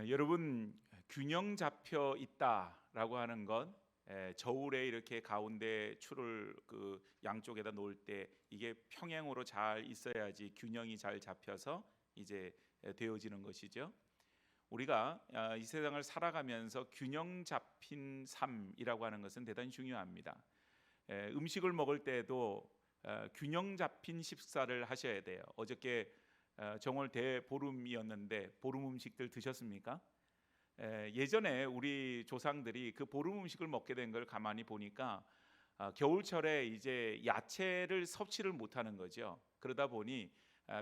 여러분, 균형 잡혀 있다라고 하는 건 저울에 이렇게 가운데 추를 그 양쪽에다 놓을 때 이게 평행으로 잘 있어야지 균형이 잘 잡혀서 이제 되어지는 것이죠. 우리가 이 세상을 살아가면서 균형 잡힌 삶이라고 하는 것은 대단히 중요합니다. 음식을 먹을 때도 균형 잡힌 식사를 하셔야 돼요. 어저께 정월 대보름이었는데 보름 음식들 드셨습니까? 예전에 우리 조상들이 그 보름 음식을 먹게 된 걸 가만히 보니까 겨울철에 이제 야채를 섭취를 못하는 거죠. 그러다 보니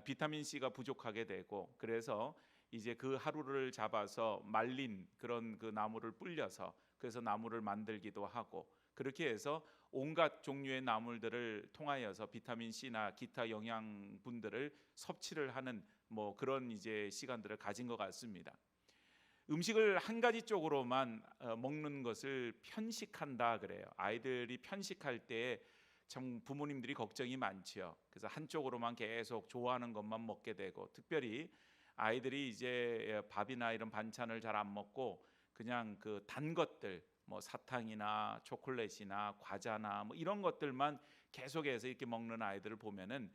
비타민 C가 부족하게 되고, 그래서 이제 그 하루를 잡아서 말린 그런 그 나무를 불려서 그래서 나무를 만들기도 하고, 그렇게 해서 온갖 종류의 나물들을 통하여서 비타민 C나 기타 영양분들을 섭취를 하는 뭐 그런 이제 시간들을 가진 것 같습니다. 음식을 한 가지 쪽으로만 먹는 것을 편식한다 그래요. 아이들이 편식할 때 참 부모님들이 걱정이 많지요. 그래서 한쪽으로만 계속 좋아하는 것만 먹게 되고, 특별히 아이들이 이제 밥이나 이런 반찬을 잘 안 먹고 그냥 그 단 것들, 뭐 사탕이나 초콜릿이나 과자나 뭐 이런 것들만 계속해서 이렇게 먹는 아이들을 보면은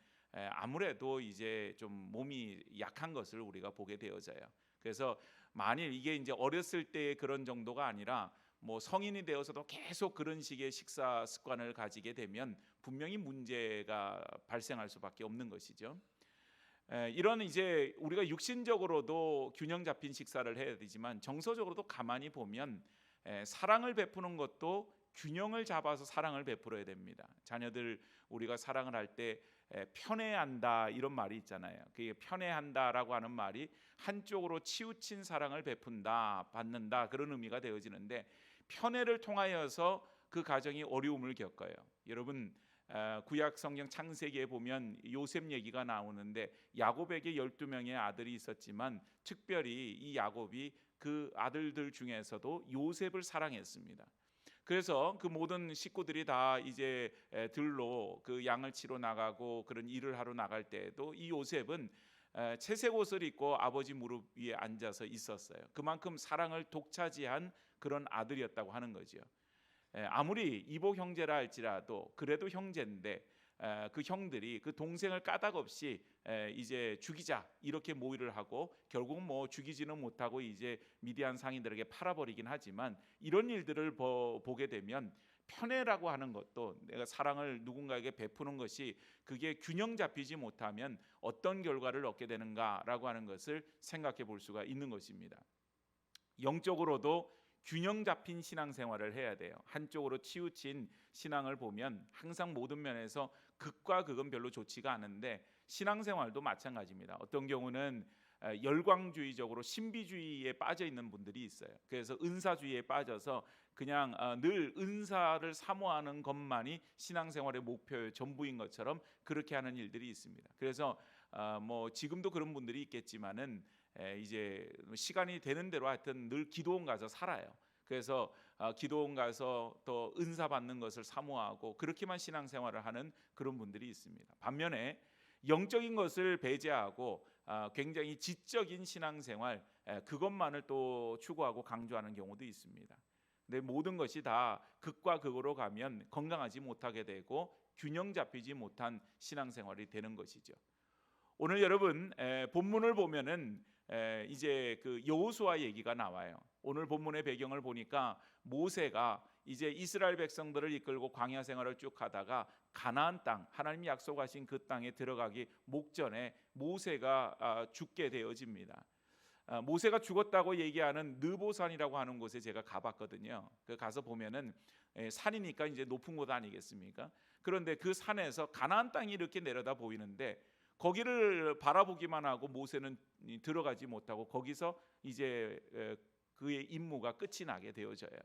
아무래도 이제 좀 몸이 약한 것을 우리가 보게 되어져요. 그래서 만일 이게 이제 어렸을 때의 그런 정도가 아니라 뭐 성인이 되어서도 계속 그런 식의 식사 습관을 가지게 되면 분명히 문제가 발생할 수밖에 없는 것이죠. 이런 이제 우리가 육신적으로도 균형 잡힌 식사를 해야 되지만 정서적으로도 가만히 보면 사랑을 베푸는 것도 균형을 잡아서 사랑을 베풀어야 됩니다. 자녀들 우리가 사랑을 할 때 편애한다 이런 말이 있잖아요. 그게 편애한다라고 하는 말이 한쪽으로 치우친 사랑을 베푼다, 받는다 그런 의미가 되어지는데, 편애를 통하여서 그 가정이 어려움을 겪어요. 여러분, 구약 성경 창세기에 보면 요셉 얘기가 나오는데, 야곱에게 12명의 아들이 있었지만 특별히 이 야곱이 그 아들들 중에서도 요셉을 사랑했습니다. 그래서 그 모든 식구들이 다 이제 들로 그 양을 치러 나가고 그런 일을 하러 나갈 때에도 이 요셉은 채색 옷을 입고 아버지 무릎 위에 앉아서 있었어요. 그만큼 사랑을 독차지한 그런 아들이었다고 하는 거죠. 아무리 이복 형제라 할지라도 그래도 형제인데 그 형들이 그 동생을 까닭없이 이제 죽이자 이렇게 모의를 하고, 결국은 뭐 죽이지는 못하고 이제 미디안 상인들에게 팔아버리긴 하지만, 이런 일들을 보게 되면 편애라고 하는 것도, 내가 사랑을 누군가에게 베푸는 것이 그게 균형 잡히지 못하면 어떤 결과를 얻게 되는가라고 하는 것을 생각해 볼 수가 있는 것입니다. 영적으로도 균형 잡힌 신앙생활을 해야 돼요. 한쪽으로 치우친 신앙을 보면 항상 모든 면에서 극과 극은 별로 좋지가 않은데, 신앙생활도 마찬가지입니다. 어떤 경우는 열광주의적으로 신비주의에 빠져 있는 분들이 있어요. 그래서 은사주의에 빠져서 그냥 늘 은사를 사모하는 것만이 신앙생활의 목표의 전부인 것처럼 그렇게 하는 일들이 있습니다. 그래서 뭐 지금도 그런 분들이 있겠지만은 이제 시간이 되는 대로 하여튼 늘 기도원 가서 살아요. 그래서 기도원 가서 또 은사 받는 것을 사모하고 그렇게만 신앙생활을 하는 그런 분들이 있습니다. 반면에 영적인 것을 배제하고 굉장히 지적인 신앙생활, 그것만을 또 추구하고 강조하는 경우도 있습니다. 근데 모든 것이 다 극과 극으로 가면 건강하지 못하게 되고 균형 잡히지 못한 신앙생활이 되는 것이죠. 오늘 여러분 본문을 보면은 이제 그 여호수아 얘기가 나와요. 오늘 본문의 배경을 보니까 모세가 이제 이스라엘 백성들을 이끌고 광야 생활을 쭉 하다가 가나안 땅, 하나님이 약속하신 그 땅에 들어가기 목전에 모세가 죽게 되어집니다. 모세가 죽었다고 얘기하는 느보산이라고 하는 곳에 제가 가봤거든요. 그 가서 보면은 산이니까 이제 높은 곳 아니겠습니까? 그런데 그 산에서 가나안 땅이 이렇게 내려다 보이는데, 거기를 바라보기만 하고 모세는 들어가지 못하고 거기서 이제 그의 임무가 끝이 나게 되어져요.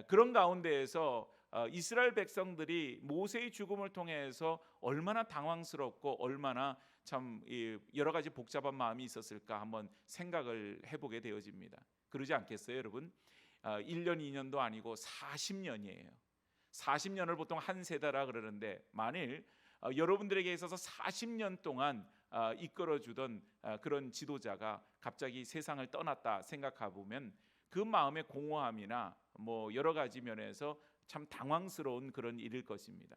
그런 가운데에서 이스라엘 백성들이 모세의 죽음을 통해서 얼마나 당황스럽고 얼마나 참 여러 가지 복잡한 마음이 있었을까 한번 생각을 해보게 되어집니다. 그러지 않겠어요, 여러분? 1년 2년도 아니고 40년이에요. 40년을 보통 한 세대라 그러는데, 만일 여러분들에게 있어서 40년 동안 이끌어주던 그런 지도자가 갑자기 세상을 떠났다 생각해 보면 그 마음의 공허함이나 뭐 여러 가지 면에서 참 당황스러운 그런 일일 것입니다.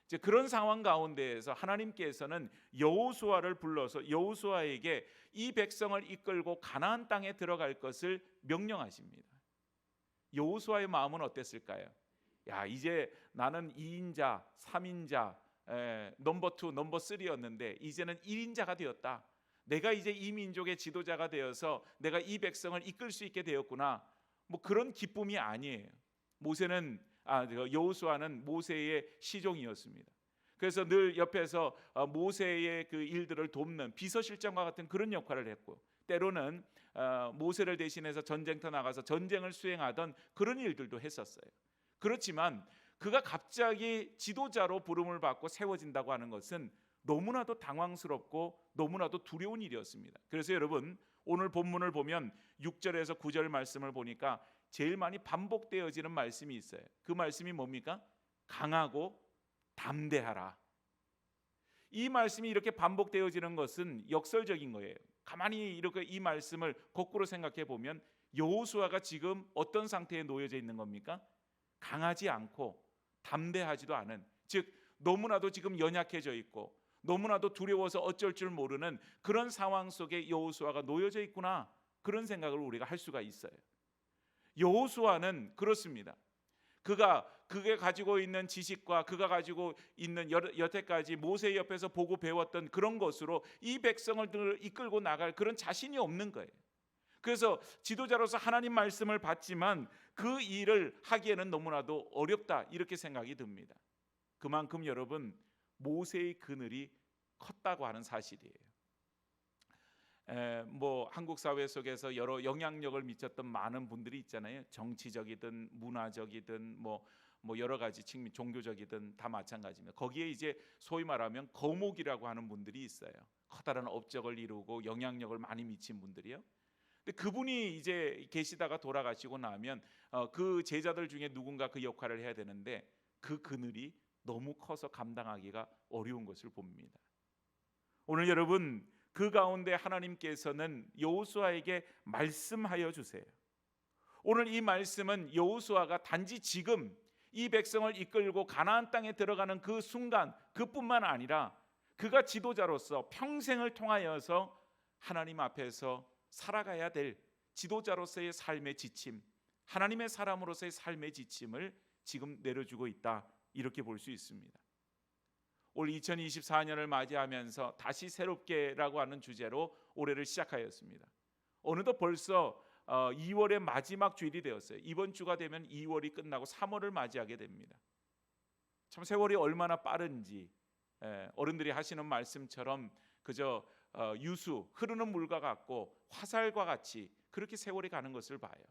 이제 그런 상황 가운데에서 하나님께서는 여호수아를 불러서 여호수아에게 이 백성을 이끌고 가나안 땅에 들어갈 것을 명령하십니다. 여호수아의 마음은 어땠을까요? 야, 이제 나는 2인자, 3인자, 넘버 2, 넘버 3였는데 이제는 1인자가 되었다. 내가 이제 이 민족의 지도자가 되어서 내가 이 백성을 이끌 수 있게 되었구나. 뭐 그런 기쁨이 아니에요. 여호수아는 모세의 시종이었습니다. 그래서 늘 옆에서 모세의 그 일들을 돕는 비서실장과 같은 그런 역할을 했고, 때로는 모세를 대신해서 전쟁터 나가서 전쟁을 수행하던 그런 일들도 했었어요. 그렇지만 그가 갑자기 지도자로 부름을 받고 세워진다고 하는 것은 너무나도 당황스럽고 너무나도 두려운 일이었습니다. 그래서 여러분, 오늘 본문을 보면 6절에서 9절 말씀을 보니까 제일 많이 반복되어지는 말씀이 있어요. 그 말씀이 뭡니까? 강하고 담대하라. 이 말씀이 이렇게 반복되어지는 것은 역설적인 거예요. 가만히 이렇게 이 말씀을 거꾸로 생각해 보면 여호수아가 지금 어떤 상태에 놓여져 있는 겁니까? 강하지 않고 담대하지도 않은, 즉 너무나도 지금 연약해져 있고 너무나도 두려워서 어쩔 줄 모르는 그런 상황 속에 여호수아가 놓여져 있구나, 그런 생각을 우리가 할 수가 있어요. 여호수아는 그렇습니다. 그게 가지고 있는 지식과 그가 가지고 있는 여태까지 모세 옆에서 보고 배웠던 그런 것으로 이 백성을 이끌고 나갈 그런 자신이 없는 거예요. 그래서 지도자로서 하나님 말씀을 받지만 그 일을 하기에는 너무나도 어렵다, 이렇게 생각이 듭니다. 그만큼 여러분, 모세의 그늘이 컸다고 하는 사실이에요. 한국 사회 속에서 여러 영향력을 미쳤던 많은 분들이 있잖아요. 정치적이든 문화적이든 뭐 여러 가지 측면, 종교적이든 다 마찬가지입니다. 거기에 이제 소위 말하면 거목이라고 하는 분들이 있어요. 커다란 업적을 이루고 영향력을 많이 미친 분들이요. 근데 그분이 이제 계시다가 돌아가시고 나면 그 제자들 중에 누군가 그 역할을 해야 되는데 그 그늘이 너무 커서 감당하기가 어려운 것을 봅니다. 오늘 여러분, 그 가운데 하나님께서는 여호수아에게 말씀하여 주세요. 오늘 이 말씀은 여호수아가 단지 지금 이 백성을 이끌고 가나안 땅에 들어가는 그 순간, 그뿐만 아니라 그가 지도자로서 평생을 통하여서 하나님 앞에서 살아가야 될 지도자로서의 삶의 지침, 하나님의 사람으로서의 삶의 지침을 지금 내려주고 있다, 이렇게 볼 수 있습니다. 올 2024년을 맞이하면서 다시 새롭게라고 하는 주제로 올해를 시작하였습니다. 어느덧 벌써 2월의 마지막 주일이 되었어요. 이번 주가 되면 2월이 끝나고 3월을 맞이하게 됩니다. 참 세월이 얼마나 빠른지, 어른들이 하시는 말씀처럼 그저 유수, 흐르는 물과 같고 화살과 같이 그렇게 세월이 가는 것을 봐요.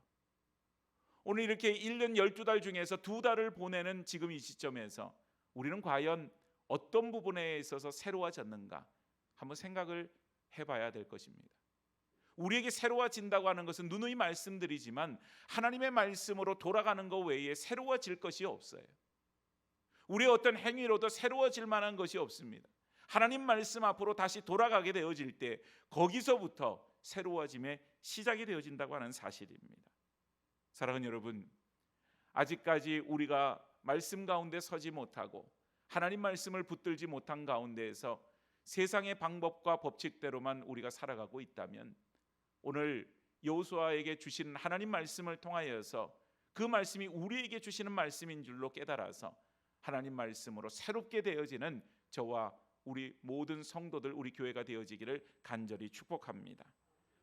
오늘 이렇게 1년 12달 중에서 2달을 보내는 지금 이 시점에서 우리는 과연 어떤 부분에 있어서 새로워졌는가 한번 생각을 해봐야 될 것입니다. 우리에게 새로워진다고 하는 것은 누누이 말씀드리지만 하나님의 말씀으로 돌아가는 것 외에 새로워질 것이 없어요. 우리의 어떤 행위로도 새로워질 만한 것이 없습니다. 하나님 말씀 앞으로 다시 돌아가게 되어질 때 거기서부터 새로워짐의 시작이 되어진다고 하는 사실입니다. 사랑하는 여러분, 아직까지 우리가 말씀 가운데 서지 못하고 하나님 말씀을 붙들지 못한 가운데에서 세상의 방법과 법칙대로만 우리가 살아가고 있다면 오늘 여호수아에게 주신 하나님 말씀을 통하여서 그 말씀이 우리에게 주시는 말씀인 줄로 깨달아서 하나님 말씀으로 새롭게 되어지는 저와 우리 모든 성도들, 우리 교회가 되어지기를 간절히 축복합니다.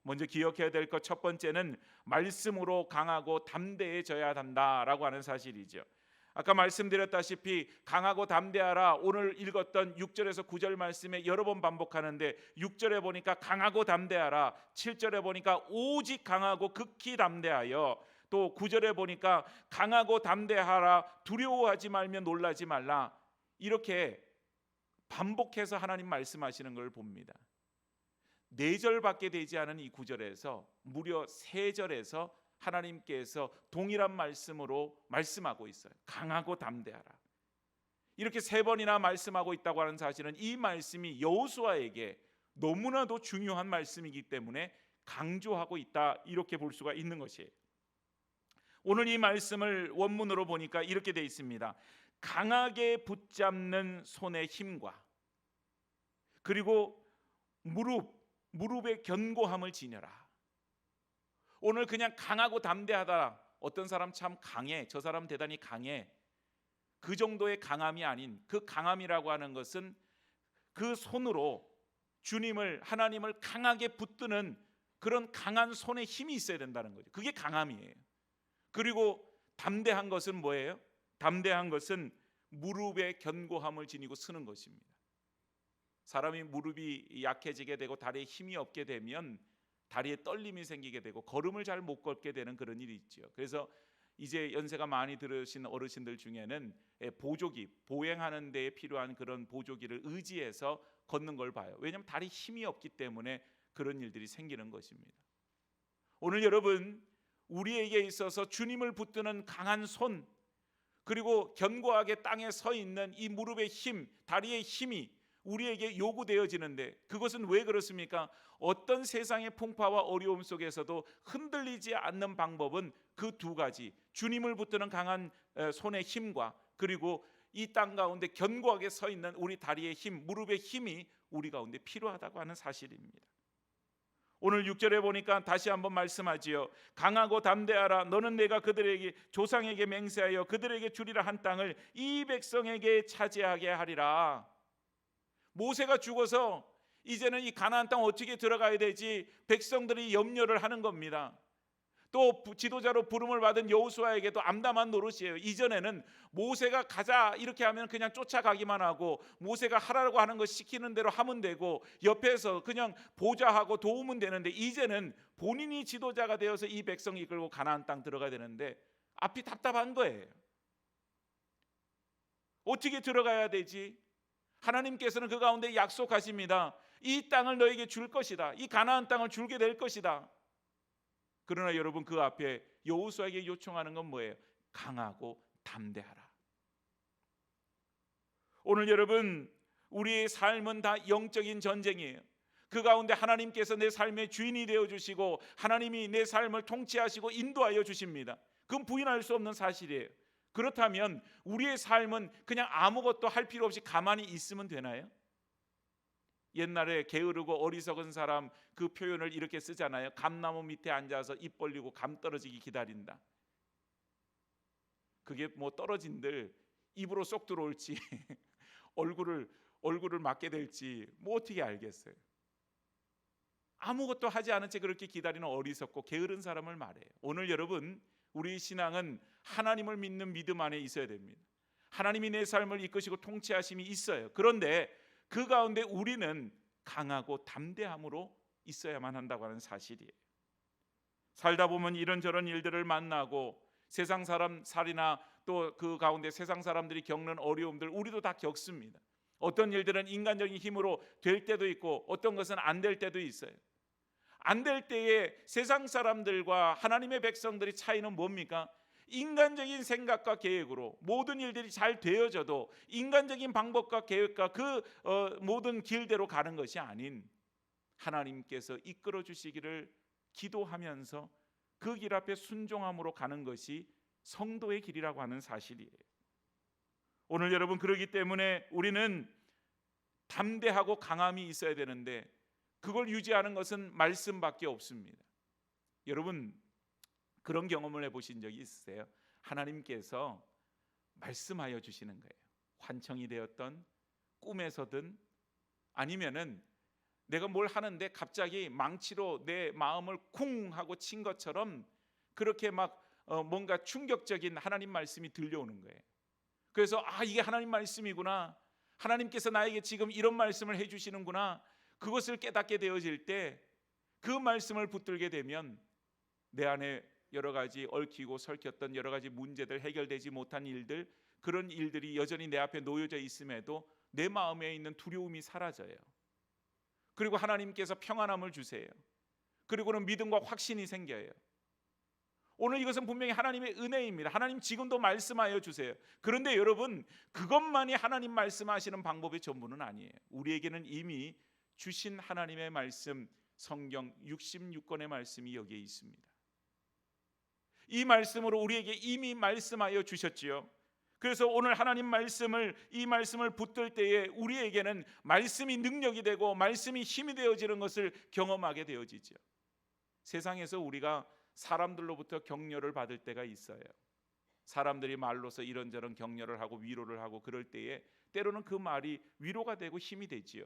먼저 기억해야 될 것 첫 번째는 말씀으로 강하고 담대해져야 한다라고 하는 사실이죠. 아까 말씀드렸다시피 강하고 담대하라, 오늘 읽었던 6절에서 9절 말씀에 여러 번 반복하는데 6절에 보니까 강하고 담대하라, 7절에 보니까 오직 강하고 극히 담대하여, 또 9절에 보니까 강하고 담대하라, 두려워하지 말며 놀라지 말라, 이렇게 반복해서 하나님 말씀하시는 걸 봅니다. 4절밖에 되지 않은 이 9절에서 무려 3절에서 하나님께서 동일한 말씀으로 말씀하고 있어요. 강하고 담대하라. 이렇게 3번이나 말씀하고 있다고 하는 사실은 이 말씀이 여호수아에게 너무나도 중요한 말씀이기 때문에 강조하고 있다, 이렇게 볼 수가 있는 것이에요. 오늘 이 말씀을 원문으로 보니까 이렇게 되어 있습니다. 강하게 붙잡는 손의 힘과 그리고 무릎의 견고함을 지녀라. 오늘 그냥 강하고 담대하다, 어떤 사람 참 강해, 저 사람 대단히 강해, 그 정도의 강함이 아닌, 그 강함이라고 하는 것은 그 손으로 주님을, 하나님을 강하게 붙드는 그런 강한 손에 힘이 있어야 된다는 거죠. 그게 강함이에요. 그리고 담대한 것은 뭐예요? 담대한 것은 무릎의 견고함을 지니고 서는 것입니다. 사람이 무릎이 약해지게 되고 다리에 힘이 없게 되면 다리에 떨림이 생기게 되고 걸음을 잘 못 걷게 되는 그런 일이 있죠. 그래서 이제 연세가 많이 들으신 어르신들 중에는 보조기, 보행하는 데에 필요한 그런 보조기를 의지해서 걷는 걸 봐요. 왜냐하면 다리에 힘이 없기 때문에 그런 일들이 생기는 것입니다. 오늘 여러분, 우리에게 있어서 주님을 붙드는 강한 손, 그리고 견고하게 땅에 서 있는 이 무릎의 힘, 다리의 힘이 우리에게 요구되어지는데, 그것은 왜 그렇습니까? 어떤 세상의 풍파와 어려움 속에서도 흔들리지 않는 방법은 그 두 가지, 주님을 붙드는 강한 손의 힘과 그리고 이 땅 가운데 견고하게 서 있는 우리 다리의 힘, 무릎의 힘이 우리 가운데 필요하다고 하는 사실입니다. 오늘 6절에 보니까 다시 한번 말씀하지요. 강하고 담대하라. 너는 내가 그들에게, 조상에게 맹세하여 그들에게 주리라 한 땅을 이 백성에게 차지하게 하리라. 모세가 죽어서 이제는 이 가나안 땅 어떻게 들어가야 되지, 백성들이 염려를 하는 겁니다. 또 지도자로 부름을 받은 여호수아에게도 암담한 노릇이에요. 이전에는 모세가 가자 이렇게 하면 그냥 쫓아가기만 하고, 모세가 하라고 하는 거 시키는 대로 하면 되고, 옆에서 그냥 보좌하고 도우면 되는데, 이제는 본인이 지도자가 되어서 이 백성 이끌고 가나안 땅 들어가야 되는데 앞이 답답한 거예요. 어떻게 들어가야 되지? 하나님께서는 그 가운데 약속하십니다. 이 땅을 너에게 줄 것이다. 이 가나안 땅을 줄게 될 것이다. 그러나 여러분, 그 앞에 여호수아에게 요청하는 건 뭐예요? 강하고 담대하라. 오늘 여러분, 우리의 삶은 다 영적인 전쟁이에요. 그 가운데 하나님께서 내 삶의 주인이 되어주시고 하나님이 내 삶을 통치하시고 인도하여 주십니다. 그건 부인할 수 없는 사실이에요. 그렇다면 우리의 삶은 그냥 아무것도 할 필요 없이 가만히 있으면 되나요? 옛날에 게으르고 어리석은 사람 그 표현을 이렇게 쓰잖아요. 감나무 밑에 앉아서 입 벌리고 감 떨어지기 기다린다. 그게 뭐 떨어진들 입으로 쏙 들어올지 얼굴을 맞게 될지 뭐 어떻게 알겠어요? 아무것도 하지 않은 채 그렇게 기다리는 어리석고 게으른 사람을 말해요. 오늘 여러분, 우리 신앙은 하나님을 믿는 믿음 안에 있어야 됩니다. 하나님이 내 삶을 이끄시고 통치하심이 있어요. 그런데 그 가운데 우리는 강하고 담대함으로 있어야만 한다고 하는 사실이에요. 살다 보면 이런저런 일들을 만나고 세상 사람 살이나 또 그 가운데 세상 사람들이 겪는 어려움들 우리도 다 겪습니다. 어떤 일들은 인간적인 힘으로 될 때도 있고 어떤 것은 안 될 때도 있어요. 안 될 때에 세상 사람들과 하나님의 백성들의 차이는 뭡니까? 인간적인 생각과 계획으로 모든 일들이 잘 되어져도 인간적인 방법과 계획과 그 모든 길대로 가는 것이 아닌 하나님께서 이끌어 주시기를 기도하면서 그 길 앞에 순종함으로 가는 것이 성도의 길이라고 하는 사실이에요. 오늘 여러분, 그러기 때문에 우리는 담대하고 강함이 있어야 되는데 그걸 유지하는 것은 말씀밖에 없습니다. 여러분, 그런 경험을 해보신 적이 있으세요? 하나님께서 말씀하여 주시는 거예요. 환청이 되었던 꿈에서든 아니면은 내가 뭘 하는데 갑자기 망치로 내 마음을 쿵 하고 친 것처럼 그렇게 막 뭔가 충격적인 하나님 말씀이 들려오는 거예요. 그래서 이게 하나님 말씀이구나, 하나님께서 나에게 지금 이런 말씀을 해주시는구나, 그것을 깨닫게 되어질 때 그 말씀을 붙들게 되면 내 안에 여러 가지 얽히고 설켰던 여러 가지 문제들, 해결되지 못한 일들, 그런 일들이 여전히 내 앞에 놓여져 있음에도 내 마음에 있는 두려움이 사라져요. 그리고 하나님께서 평안함을 주세요. 그리고는 믿음과 확신이 생겨요. 오늘 이것은 분명히 하나님의 은혜입니다. 하나님 지금도 말씀하여 주세요. 그런데 여러분, 그것만이 하나님 말씀하시는 방법의 전부는 아니에요. 우리에게는 이미 주신 하나님의 말씀, 성경 66권의 말씀이 여기에 있습니다. 이 말씀으로 우리에게 이미 말씀하여 주셨지요. 그래서 오늘 하나님 말씀을, 이 말씀을 붙들 때에 우리에게는 말씀이 능력이 되고 말씀이 힘이 되어지는 것을 경험하게 되어지죠. 세상에서 우리가 사람들로부터 격려를 받을 때가 있어요. 사람들이 말로서 이런저런 격려를 하고 위로를 하고 그럴 때에 때로는 그 말이 위로가 되고 힘이 되지요.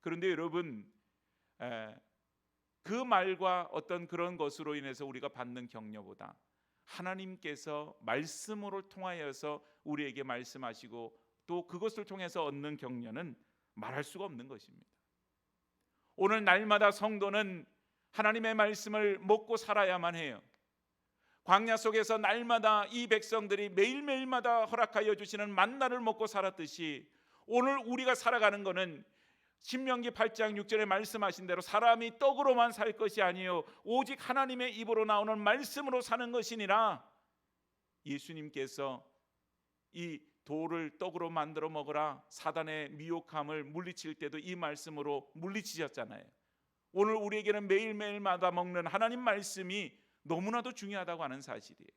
그런데 여러분, 그 말과 어떤 그런 것으로 인해서 우리가 받는 격려보다 하나님께서 말씀으로 통하여서 우리에게 말씀하시고 또 그것을 통해서 얻는 격려는 말할 수가 없는 것입니다. 오늘 날마다 성도는 하나님의 말씀을 먹고 살아야만 해요. 광야 속에서 날마다 이 백성들이 매일매일마다 허락하여 주시는 만나를 먹고 살았듯이 오늘 우리가 살아가는 것은 신명기 8장 6절에 말씀하신 대로 사람이 떡으로만 살 것이 아니요 오직 하나님의 입으로 나오는 말씀으로 사는 것이니라. 예수님께서 이 돌을 떡으로 만들어 먹으라 사단의 미혹함을 물리칠 때도 이 말씀으로 물리치셨잖아요. 오늘 우리에게는 매일매일마다 먹는 하나님 말씀이 너무나도 중요하다고 하는 사실이에요.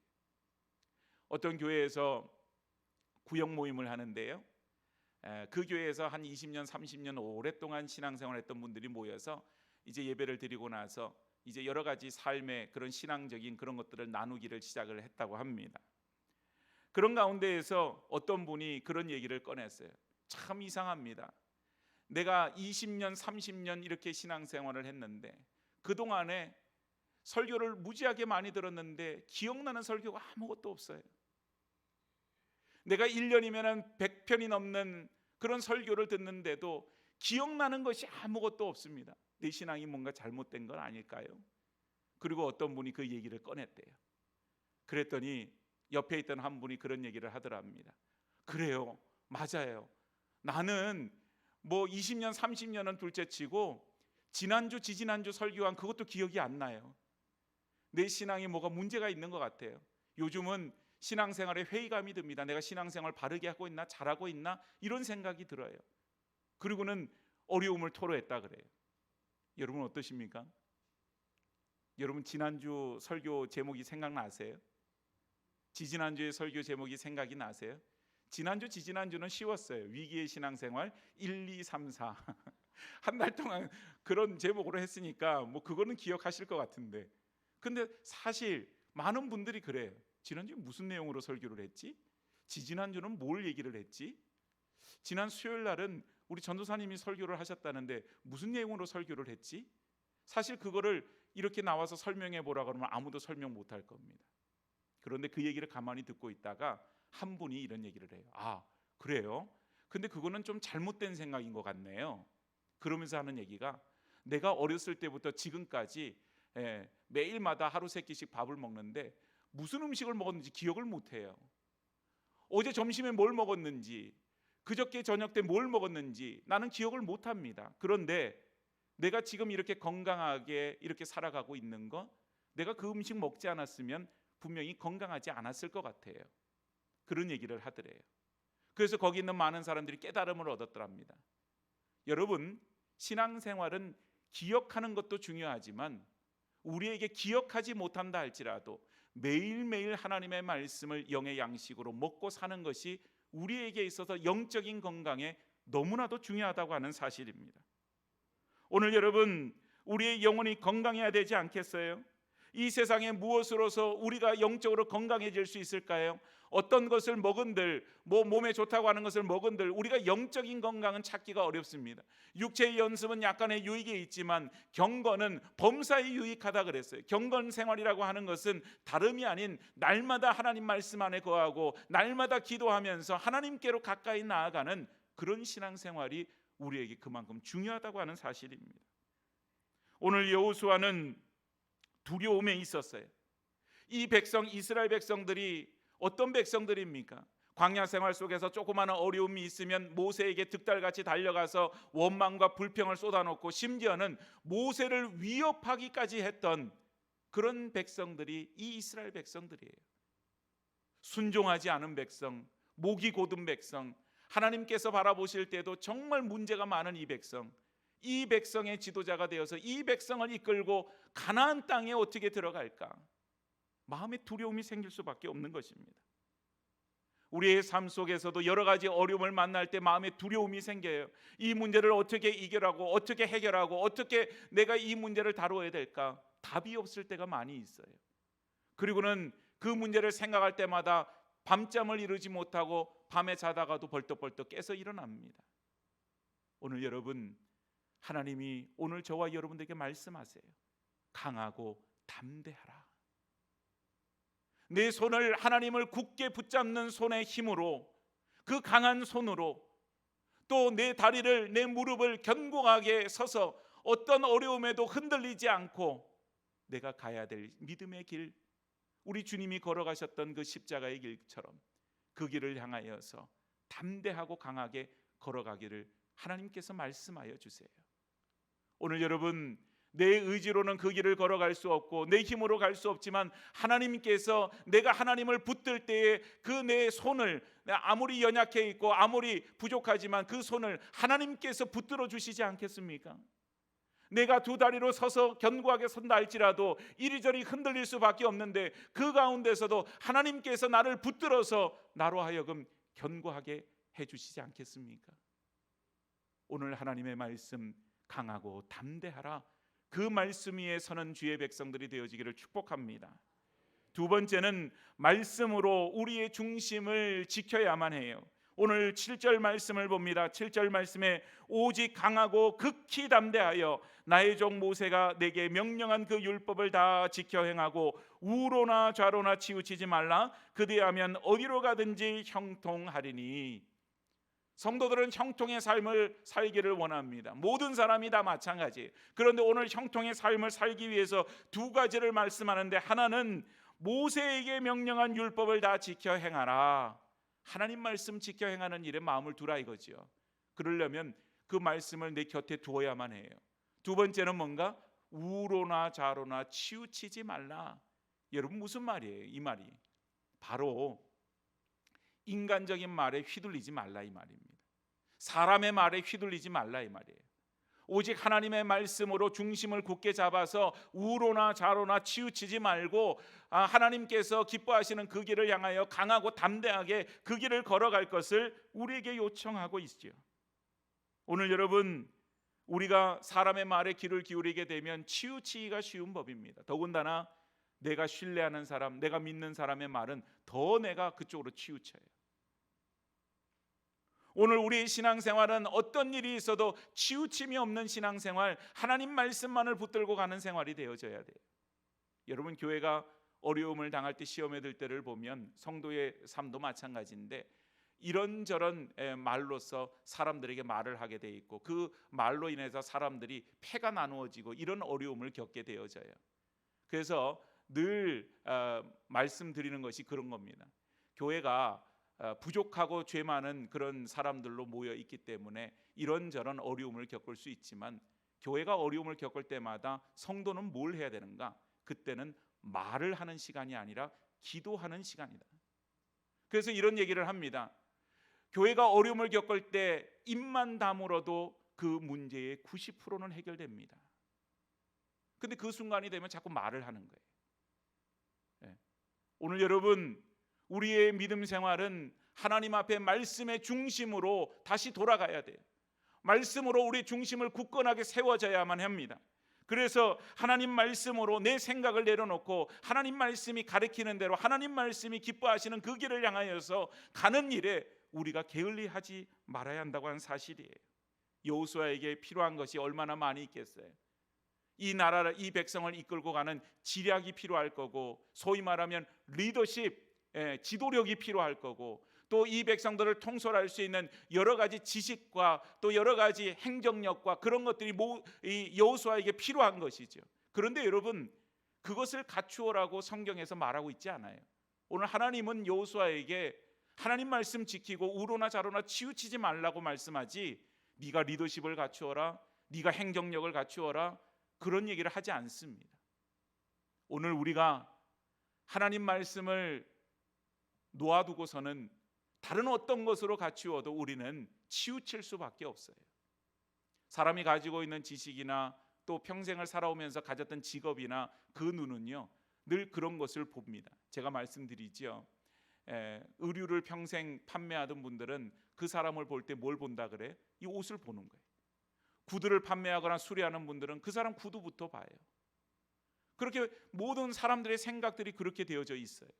어떤 교회에서 구역 모임을 하는데요, 그 교회에서 한 20년 30년 오랫동안 신앙생활했던 분들이 모여서 이제 예배를 드리고 나서 이제 여러 가지 삶의 그런 신앙적인 그런 것들을 나누기를 시작을 했다고 합니다. 그런 가운데에서 어떤 분이 그런 얘기를 꺼냈어요. 참 이상합니다. 내가 20년 30년 이렇게 신앙생활을 했는데 그동안에 설교를 무지하게 많이 들었는데 기억나는 설교가 아무것도 없어요. 내가 1년이면 100편이 넘는 그런 설교를 듣는데도 기억나는 것이 아무것도 없습니다. 내 신앙이 뭔가 잘못된 건 아닐까요? 그리고 어떤 분이 그 얘기를 꺼냈대요. 그랬더니 옆에 있던 한 분이 그런 얘기를 하더랍니다. 그래요, 맞아요. 나는 뭐 20년 30년은 둘째치고 지난주 지지난주 설교한 그것도 기억이 안 나요. 내 신앙이 뭐가 문제가 있는 것 같아요. 요즘은 신앙생활에 회의감이 듭니다. 내가 신앙생활 바르게 하고 있나, 잘하고 있나, 이런 생각이 들어요. 그리고는 어려움을 토로했다 그래요. 여러분 어떠십니까? 여러분 지난주 설교 제목이 생각나세요? 지지난주의 설교 제목이 생각이 나세요? 지난주 지지난주는 쉬웠어요. 위기의 신앙생활 1, 2, 3, 4 한 달 동안 그런 제목으로 했으니까 뭐 그거는 기억하실 것 같은데, 근데 사실 많은 분들이 그래요. 지난주에 무슨 내용으로 설교를 했지? 지지난주는 뭘 얘기를 했지? 지난 수요일 날은 우리 전도사님이 설교를 하셨다는데 무슨 내용으로 설교를 했지? 사실 그거를 이렇게 나와서 설명해 보라 그러면 아무도 설명 못 할 겁니다. 그런데 그 얘기를 가만히 듣고 있다가 한 분이 이런 얘기를 해요. 아, 그래요? 근데 그거는 좀 잘못된 생각인 것 같네요. 그러면서 하는 얘기가, 내가 어렸을 때부터 지금까지 매일마다 하루 세 끼씩 밥을 먹는데 무슨 음식을 먹었는지 기억을 못해요. 어제 점심에 뭘 먹었는지, 그저께 저녁 때 뭘 먹었는지 나는 기억을 못합니다. 그런데 내가 지금 이렇게 건강하게 이렇게 살아가고 있는 거, 내가 그 음식 먹지 않았으면 분명히 건강하지 않았을 것 같아요. 그런 얘기를 하더래요. 그래서 거기 있는 많은 사람들이 깨달음을 얻었더랍니다. 여러분, 신앙생활은 기억하는 것도 중요하지만 우리에게 기억하지 못한다 할지라도 매일매일 하나님의 말씀을 영의 양식으로 먹고 사는 것이 우리에게 있어서 영적인 건강에 너무나도 중요하다고 하는 사실입니다. 오늘 여러분, 우리의 영혼이 건강해야 되지 않겠어요? 이 세상에 무엇으로서 우리가 영적으로 건강해질 수 있을까요? 어떤 것을 먹은들, 몸에 좋다고 하는 것을 먹은들 우리가 영적인 건강은 찾기가 어렵습니다. 육체의 연습은 약간의 유익이 있지만 경건은 범사에 유익하다 그랬어요. 경건 생활이라고 하는 것은 다름이 아닌 날마다 하나님 말씀 안에 거하고 날마다 기도하면서 하나님께로 가까이 나아가는 그런 신앙생활이 우리에게 그만큼 중요하다고 하는 사실입니다. 오늘 여호수아는 두려움에 있었어요. 이 백성, 이스라엘 백성들이 어떤 백성들입니까? 광야 생활 속에서 조그마한 어려움이 있으면 모세에게 득달같이 달려가서 원망과 불평을 쏟아놓고 심지어는 모세를 위협하기까지 했던 그런 백성들이 이 이스라엘 백성들이에요. 순종하지 않은 백성, 목이 곧은 백성, 하나님께서 바라보실 때도 정말 문제가 많은 이 백성, 이 백성의 지도자가 되어서 이 백성을 이끌고 가나안 땅에 어떻게 들어갈까? 마음에 두려움이 생길 수밖에 없는 것입니다. 우리의 삶 속에서도 여러 가지 어려움을 만날 때 마음에 두려움이 생겨요. 이 문제를 어떻게 이겨라고, 어떻게 해결하고, 어떻게 내가 이 문제를 다루어야 될까? 답이 없을 때가 많이 있어요. 그리고는 그 문제를 생각할 때마다 밤잠을 이루지 못하고 밤에 자다가도 벌떡벌떡 깨서 일어납니다. 오늘 여러분, 하나님이 오늘 저와 여러분들에게 말씀하세요. 강하고 담대하라. 내 손을, 하나님을 굳게 붙잡는 손의 힘으로, 그 강한 손으로, 또 내 다리를, 내 무릎을 견고하게 서서 어떤 어려움에도 흔들리지 않고 내가 가야 될 믿음의 길, 우리 주님이 걸어가셨던 그 십자가의 길처럼 그 길을 향하여서 담대하고 강하게 걸어가기를 하나님께서 말씀하여 주세요. 오늘 여러분, 내 의지로는 그 길을 걸어갈 수 없고 내 힘으로 갈 수 없지만 하나님께서 내가 하나님을 붙들 때에 그 내 손을, 아무리 연약해 있고 아무리 부족하지만 그 손을 하나님께서 붙들어 주시지 않겠습니까? 내가 두 다리로 서서 견고하게 선다 할지라도 이리저리 흔들릴 수밖에 없는데 그 가운데서도 하나님께서 나를 붙들어서 나로 하여금 견고하게 해주시지 않겠습니까? 오늘 하나님의 말씀, 강하고 담대하라, 그 말씀 위에 서는 주의 백성들이 되어지기를 축복합니다. 두 번째는 말씀으로 우리의 중심을 지켜야만 해요. 오늘 7절 말씀을 봅니다. 7절 말씀에 오직 강하고 극히 담대하여 나의 종 모세가 내게 명령한 그 율법을 다 지켜 행하고 우로나 좌로나 치우치지 말라. 그대하면 어디로 가든지 형통하리니. 성도들은 형통의 삶을 살기를 원합니다. 모든 사람이 다 마찬가지예요. 그런데 오늘 형통의 삶을 살기 위해서 두 가지를 말씀하는데, 하나는 모세에게 명령한 율법을 다 지켜 행하라. 하나님 말씀 지켜 행하는 일에 마음을 두라 이거지요. 그러려면 그 말씀을 내 곁에 두어야만 해요. 두 번째는 뭔가? 우로나 좌로나 치우치지 말라. 여러분, 무슨 말이에요? 이 말이 바로 인간적인 말에 휘둘리지 말라 이 말입니다. 사람의 말에 휘둘리지 말라 이 말이에요. 오직 하나님의 말씀으로 중심을 굳게 잡아서 우로나 좌로나 치우치지 말고 하나님께서 기뻐하시는 그 길을 향하여 강하고 담대하게 그 길을 걸어갈 것을 우리에게 요청하고 있죠. 오늘 여러분, 우리가 사람의 말에 귀를 기울이게 되면 치우치기가 쉬운 법입니다. 더군다나 내가 신뢰하는 사람, 내가 믿는 사람의 말은 더 내가 그쪽으로 치우쳐요. 오늘 우리의 신앙생활은 어떤 일이 있어도 치우침이 없는 신앙생활, 하나님 말씀만을 붙들고 가는 생활이 되어져야 돼요. 여러분, 교회가 어려움을 당할 때, 시험에 들 때를 보면 성도의 삶도 마찬가지인데 이런저런 말로서 사람들에게 말을 하게 돼 있고 그 말로 인해서 사람들이 패가 나누어지고 이런 어려움을 겪게 되어져요. 그래서 늘 말씀드리는 것이 그런 겁니다. 교회가 부족하고 죄 많은 그런 사람들로 모여 있기 때문에 이런저런 어려움을 겪을 수 있지만, 교회가 어려움을 겪을 때마다 성도는 뭘 해야 되는가? 그때는 말을 하는 시간이 아니라 기도하는 시간이다. 그래서 이런 얘기를 합니다. 교회가 어려움을 겪을 때 입만 다물어도 그 문제의 90%는 해결됩니다. 근데 그 순간이 되면 자꾸 말을 하는 거예요. 오늘 여러분, 우리의 믿음 생활은 하나님 앞에 말씀의 중심으로 다시 돌아가야 돼요. 말씀으로 우리 중심을 굳건하게 세워져야만 합니다. 그래서 하나님 말씀으로 내 생각을 내려놓고 하나님 말씀이 가르치는 대로 하나님 말씀이 기뻐하시는 그 길을 향하여서 가는 일에 우리가 게을리하지 말아야 한다고 하는 사실이에요. 여호수아에게 필요한 것이 얼마나 많이 있겠어요. 이 나라를, 이 백성을 이끌고 가는 지략이 필요할 거고, 소위 말하면 리더십, 지도력이 필요할 거고, 또 이 백성들을 통솔할 수 있는 여러 가지 지식과 또 여러 가지 행정력과 그런 것들이 이 여호수아에게 필요한 것이죠. 그런데 여러분, 그것을 갖추어라고 성경에서 말하고 있지 않아요. 오늘 하나님은 여호수아에게 하나님 말씀 지키고 우로나 좌로나 치우치지 말라고 말씀하지, 네가 리더십을 갖추어라, 네가 행정력을 갖추어라, 그런 얘기를 하지 않습니다. 오늘 우리가 하나님 말씀을 놓아두고서는 다른 어떤 것으로 갖추어도 우리는 치우칠 수밖에 없어요. 사람이 가지고 있는 지식이나 또 평생을 살아오면서 가졌던 직업이나 그 눈은요 늘 그런 것을 봅니다. 제가 말씀드리죠. 의류를 평생 판매하던 분들은 그 사람을 볼 때 뭘 본다 그래? 이 옷을 보는 거예요. 구두를 판매하거나 수리하는 분들은 그 사람 구두부터 봐요. 그렇게 모든 사람들의 생각들이 그렇게 되어져 있어요.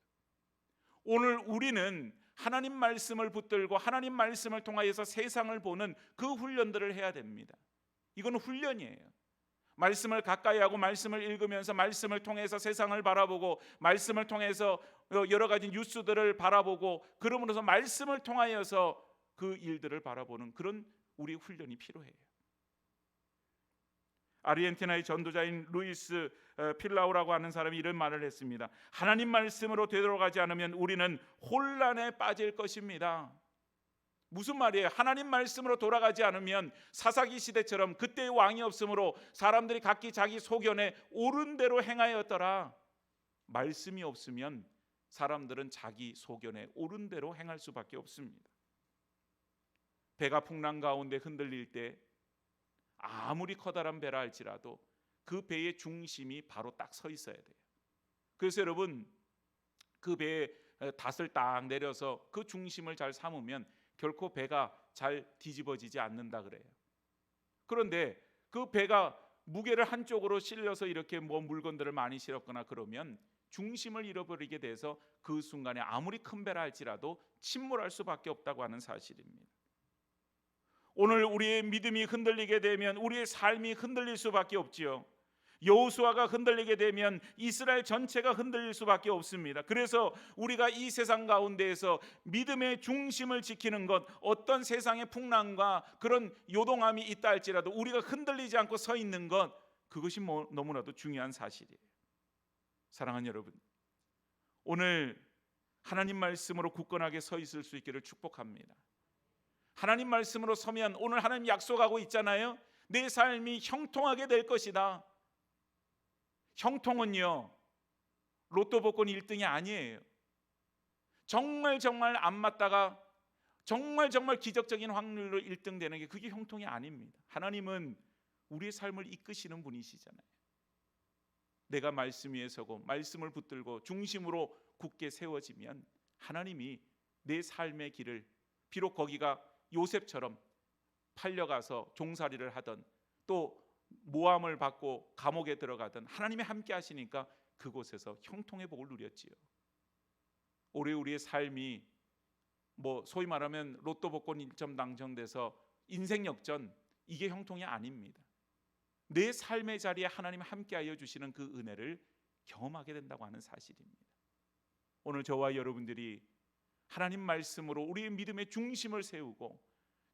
오늘 우리는 하나님 말씀을 붙들고 하나님 말씀을 통하여서 세상을 보는 그 훈련들을 해야 됩니다. 이건 훈련이에요. 말씀을 가까이 하고 말씀을 읽으면서 말씀을 통해서 세상을 바라보고 말씀을 통해서 여러 가지 뉴스들을 바라보고 그러므로서 말씀을 통하여서 그 일들을 바라보는 그런 우리 훈련이 필요해요. 아르헨티나의 전도자인 루이스 필라우라고 하는 사람이 이런 말을 했습니다. 하나님 말씀으로 되돌아가지 않으면 우리는 혼란에 빠질 것입니다. 무슨 말이에요? 하나님 말씀으로 돌아가지 않으면 사사기 시대처럼 그때의 왕이 없으므로 사람들이 각기 자기 소견에 옳은 대로 행하였더라. 말씀이 없으면 사람들은 자기 소견에 옳은 대로 행할 수밖에 없습니다. 배가 풍랑 가운데 흔들릴 때 아무리 커다란 배라 할지라도 그 배의 중심이 바로 딱 서 있어야 돼요. 그래서 여러분 그 배에 닷을 딱 내려서 그 중심을 잘 삼으면 결코 배가 잘 뒤집어지지 않는다 그래요. 그런데 그 배가 무게를 한쪽으로 실려서 이렇게 물건들을 많이 실었거나 그러면 중심을 잃어버리게 돼서 그 순간에 아무리 큰 배라 할지라도 침몰할 수밖에 없다고 하는 사실입니다. 오늘 우리의 믿음이 흔들리게 되면 우리의 삶이 흔들릴 수밖에 없지요. 여호수아가 흔들리게 되면 이스라엘 전체가 흔들릴 수밖에 없습니다. 그래서 우리가 이 세상 가운데에서 믿음의 중심을 지키는 것, 어떤 세상의 풍랑과 그런 요동함이 있다 할지라도 우리가 흔들리지 않고 서 있는 것, 그것이 너무나도 중요한 사실이에요. 사랑하는 여러분, 오늘 하나님 말씀으로 굳건하게 서 있을 수 있기를 축복합니다. 하나님 말씀으로 서면 오늘 하나님 약속하고 있잖아요. 내 삶이 형통하게 될 것이다. 형통은요 로또 복권 1등이 아니에요. 정말 안 맞다가 정말 기적적인 확률로 1등 되는 게 그게 형통이 아닙니다. 하나님은 우리의 삶을 이끄시는 분이시잖아요. 내가 말씀 위에 서고 말씀을 붙들고 중심으로 굳게 세워지면 하나님이 내 삶의 길을, 비록 거기가 요셉처럼 팔려가서 종살이를 하던 또 모함을 받고 감옥에 들어가던 하나님이 함께 하시니까 그곳에서 형통의 복을 누렸지요. 올해 우리의 삶이 소위 말하면 로또 복권 1점 당첨돼서 인생 역전, 이게 형통이 아닙니다. 내 삶의 자리에 하나님 함께하여 주시는 그 은혜를 경험하게 된다고 하는 사실입니다. 오늘 저와 여러분들이 하나님 말씀으로 우리의 믿음의 중심을 세우고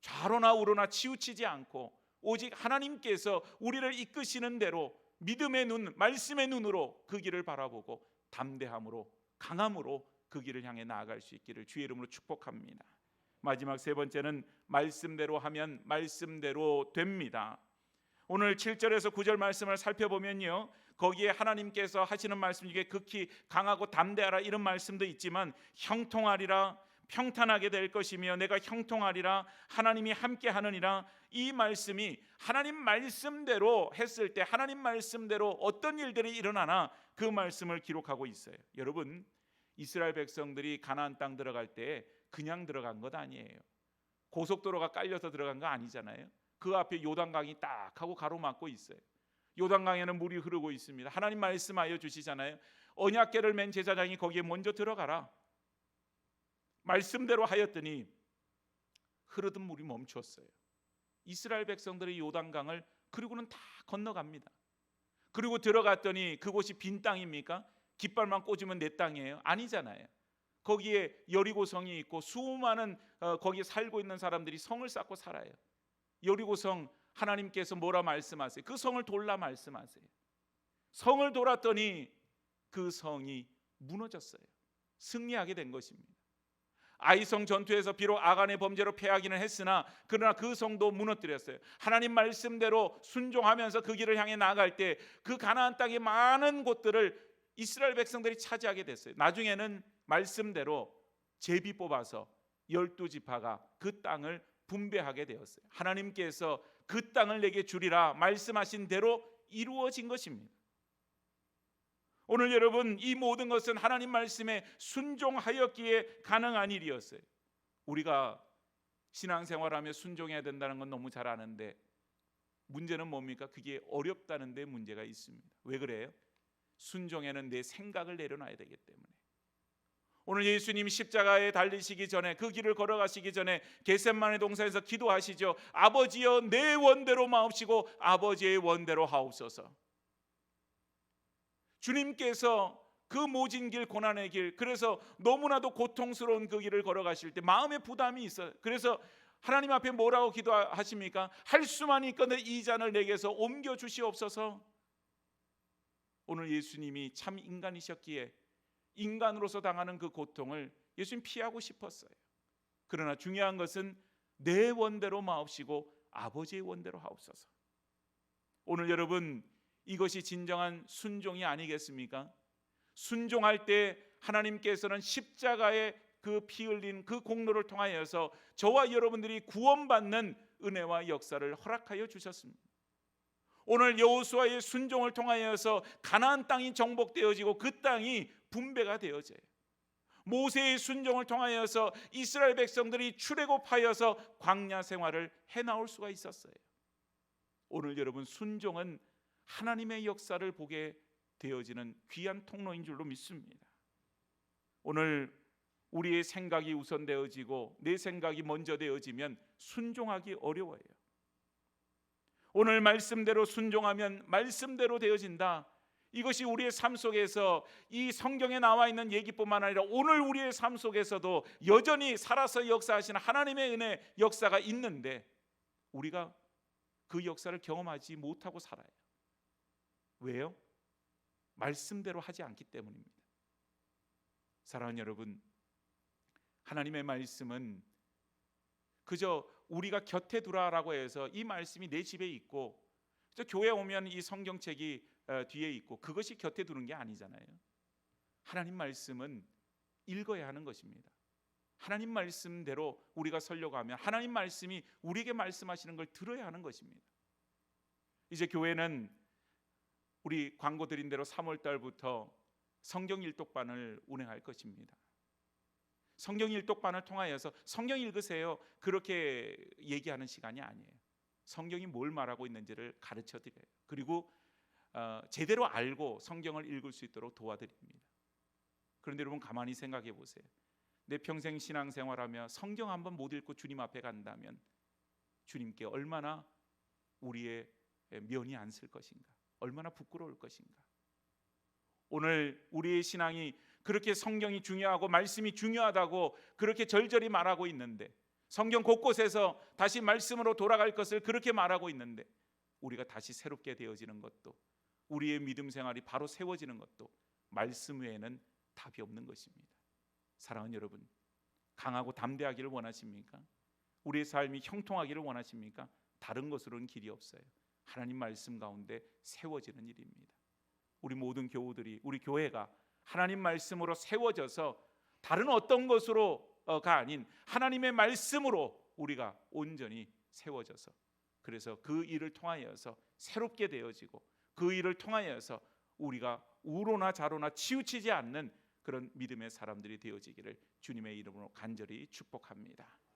좌로나 우로나 치우치지 않고 오직 하나님께서 우리를 이끄시는 대로 믿음의 눈, 말씀의 눈으로 그 길을 바라보고 담대함으로, 강함으로 그 길을 향해 나아갈 수 있기를 주의 이름으로 축복합니다. 마지막 세 번째는 말씀대로 하면 말씀대로 됩니다. 오늘 7절에서 9절 말씀을 살펴보면요, 거기에 하나님께서 하시는 말씀 중에 극히 강하고 담대하라 이런 말씀도 있지만 형통하리라, 평탄하게 될 것이며 내가 형통하리라, 하나님이 함께 하느니라, 이 말씀이 하나님 말씀대로 했을 때 하나님 말씀대로 어떤 일들이 일어나나 그 말씀을 기록하고 있어요. 여러분, 이스라엘 백성들이 가나안 땅 들어갈 때 그냥 들어간 것 아니에요. 고속도로가 깔려서 들어간 거 아니잖아요. 그 앞에 요단강이 딱 하고 가로막고 있어요. 요단강에는 물이 흐르고 있습니다. 하나님 말씀하여 주시잖아요. 언약궤를 맨 제사장이 거기에 먼저 들어가라. 말씀대로 하였더니 흐르던 물이 멈췄어요. 이스라엘 백성들이 요단강을 그리고는 다 건너갑니다. 그리고 들어갔더니 그곳이 빈 땅입니까? 깃발만 꽂으면 내 땅이에요? 아니잖아요. 거기에 여리고성이 있고 수많은 거기에 살고 있는 사람들이 성을 쌓고 살아요. 여리고성 하나님께서 뭐라 말씀하세요? 그 성을 돌라 말씀하세요. 성을 돌았더니 그 성이 무너졌어요. 승리하게 된 것입니다. 아이성 전투에서 비록 아간의 범죄로 패하기는 했으나 그러나 그 성도 무너뜨렸어요. 하나님 말씀대로 순종하면서 그 길을 향해 나아갈 때 그 가나안 땅의 많은 곳들을 이스라엘 백성들이 차지하게 됐어요. 나중에는 말씀대로 제비 뽑아서 12지파가 그 땅을 분배하게 되었어요. 하나님께서 그 땅을 내게 주리라 말씀하신 대로 이루어진 것입니다. 오늘 여러분, 이 모든 것은 하나님 말씀에 순종하였기에 가능한 일이었어요. 우리가 신앙생활하며 순종해야 된다는 건 너무 잘 아는데 문제는 뭡니까? 그게 어렵다는 데 문제가 있습니다. 왜 그래요? 순종에는 내 생각을 내려놔야 되기 때문에. 오늘 예수님 십자가에 달리시기 전에, 그 길을 걸어가시기 전에 겟세마네 동산에서 기도하시죠. 아버지여, 내 원대로 마옵시고 아버지의 원대로 하옵소서. 주님께서 그 모진 길, 고난의 길, 그래서 너무나도 고통스러운 그 길을 걸어가실 때 마음의 부담이 있어요. 그래서 하나님 앞에 뭐라고 기도하십니까? 할 수만 있거든 이 잔을 내게서 옮겨 주시옵소서. 오늘 예수님이 참 인간이셨기에 인간으로서 당하는 그 고통을 예수님 피하고 싶었어요. 그러나 중요한 것은 내 원대로 마옵시고 아버지의 원대로 하옵소서. 오늘 여러분, 이것이 진정한 순종이 아니겠습니까? 순종할 때 하나님께서는 십자가에 그 피 흘린 그 공로를 통하여서 저와 여러분들이 구원받는 은혜와 역사를 허락하여 주셨습니다. 오늘 여호수아의 순종을 통하여서 가나안 땅이 정복되어지고 그 땅이 분배가 되어져요. 모세의 순종을 통하여서 이스라엘 백성들이 출애굽하여서 광야 생활을 해나올 수가 있었어요. 오늘 여러분, 순종은 하나님의 역사를 보게 되어지는 귀한 통로인 줄로 믿습니다. 오늘 우리의 생각이 우선되어지고 내 생각이 먼저 되어지면 순종하기 어려워요. 오늘 말씀대로 순종하면 말씀대로 되어진다. 이것이 우리의 삶 속에서 이 성경에 나와 있는 얘기뿐만 아니라 오늘 우리의 삶 속에서도 여전히 살아서 역사하시는 하나님의 은혜 역사가 있는데 우리가 그 역사를 경험하지 못하고 살아요. 왜요? 말씀대로 하지 않기 때문입니다. 사랑하는 여러분, 하나님의 말씀은 그저 우리가 곁에 두라라고 해서 이 말씀이 내 집에 있고 교회 오면 이 성경책이 뒤에 있고 그것이 곁에 두는 게 아니잖아요. 하나님 말씀은 읽어야 하는 것입니다. 하나님 말씀대로 우리가 살려고 하면 하나님 말씀이 우리에게 말씀하시는 걸 들어야 하는 것입니다. 이제 교회는 우리 광고 드린 대로 3월 달부터 성경 일독반을 운행할 것입니다. 성경 일독반을 통하여서 성경 읽으세요 그렇게 얘기하는 시간이 아니에요. 성경이 뭘 말하고 있는지를 가르쳐 드려요. 그리고 제대로 알고 성경을 읽을 수 있도록 도와드립니다. 그런데 여러분, 가만히 생각해 보세요. 내 평생 신앙생활하며 성경 한번 못 읽고 주님 앞에 간다면 주님께 얼마나 우리의 면이 안 쓸 것인가, 얼마나 부끄러울 것인가. 오늘 우리의 신앙이 그렇게 성경이 중요하고 말씀이 중요하다고 그렇게 절절히 말하고 있는데, 성경 곳곳에서 다시 말씀으로 돌아갈 것을 그렇게 말하고 있는데, 우리가 다시 새롭게 되어지는 것도, 우리의 믿음 생활이 바로 세워지는 것도 말씀 외에는 답이 없는 것입니다. 사랑하는 여러분, 강하고 담대하기를 원하십니까? 우리의 삶이 형통하기를 원하십니까? 다른 것으로는 길이 없어요. 하나님 말씀 가운데 세워지는 일입니다. 우리 모든 교우들이, 우리 교회가 하나님 말씀으로 세워져서 다른 어떤 것으로가 아닌 하나님의 말씀으로 우리가 온전히 세워져서, 그래서 그 일을 통하여서 새롭게 되어지고 그 일을 통하여서 우리가 우로나 좌로나 치우치지 않는 그런 믿음의 사람들이 되어지기를 주님의 이름으로 간절히 축복합니다.